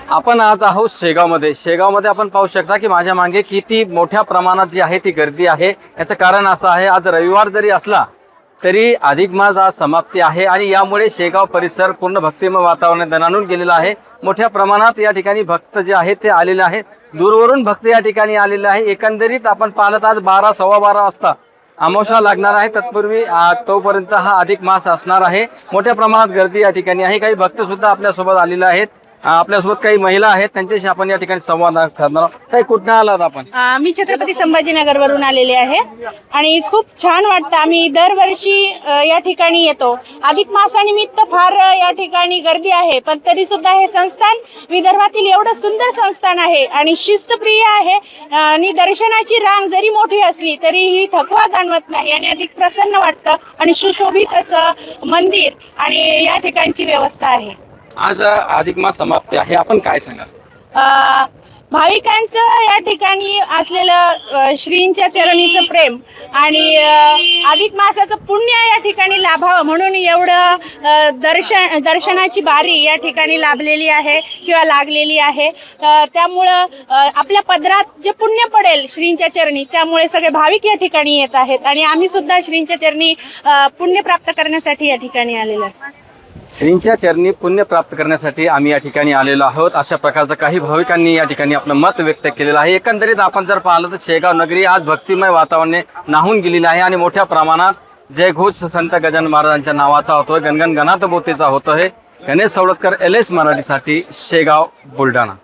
आपण आज आहोत शेगावमध्ये। शेगावमध्ये आपण पाहू शकता की माझ्या मागे किती मोठ्या प्रमाणात जी आहे ती गर्दी आहे। याचं कारण असं आहे, आज रविवार जरी असला तरी अधिक मास आज समाप्ती आहे आणि यामुळे शेगाव परिसर पूर्ण भक्तिमय वातावरणात दणाणून गेलेला आहे। मोठ्या प्रमाणात या ठिकाणी भक्त जे आहेत ते आलेले आहेत, दूरवरून भक्त या ठिकाणी आलेले आहे। एकंदरीत आपण पाहत आज 12 सव्वा 12 वाजता अमावस्या लागणार आहे, तत्पूर्वी तोपर्यंत हा अधिक मास असणार आहे। मोठ्या प्रमाणात गर्दी या ठिकाणी आहे। काही भक्त सुद्धा आपल्यासोबत आलेले आहेत, आपल्यासोबत काही महिला आहेत, त्यांच्याशी आपण या ठिकाणी संवाद साधणार आहोत। काही कुठून आलात आपण? मी छत्रपती संभाजीनगर वरून आलेले आहे आणि खूप छान वाटतं। आम्ही दरवर्षी या ठिकाणी येतो। अधिक मासानिमित्त फार या ठिकाणी गर्दी आहे, पण तरी सुद्धा हे संस्थान विदर्भातील एवढं सुंदर संस्थान आहे आणि शिस्तप्रिय आहे आणि दर्शनाची रांग जरी मोठी असली तरीही थकवा जाणवत नाही आणि अधिक प्रसन्न वाटतं आणि सुशोभित असं मंदिर आणि या ठिकाणची व्यवस्था आहे। आज अधिक मास समाप्ती आहे, आपण काय सांगाल? भाविकांचं या ठिकाणी असलेलं श्रींच्या चरणीचं प्रेम आणि अधिक मासाचं पुण्य या ठिकाणी लाभावं म्हणून एवढं दर्शनाची बारी या ठिकाणी लाभलेली आहे किंवा लागलेली आहे। त्यामुळं आपल्या पदरात जे पुण्य पडेल श्रींच्या चरणी, त्यामुळे सगळे भाविक या ठिकाणी येत आहेत आणि आम्ही सुद्धा श्रींच्या चरणी पुण्य प्राप्त करण्यासाठी या ठिकाणी आलेलो आहोत। श्रींच्या चरणी पुण्य प्राप्त करण्यासाठी आम्ही या ठिकाणी आलेलो आहोत, अशा प्रकारचं काही भाविकांनी या ठिकाणी आपलं मत व्यक्त केलेलं आहे। एकंदरीत आपण जर पाहिलं तर शेगाव नगरी आज भक्तिमय वातावरणाने नाहून गेलेली आहे आणि मोठ्या प्रमाणात जयघोष संत गजानन महाराजांच्या नावाचा होतोय, गणगण गणात बोतेचा होतोय। गणेश सवलतकर, LS मराठीसाठी, शेगाव, बुलढाणा।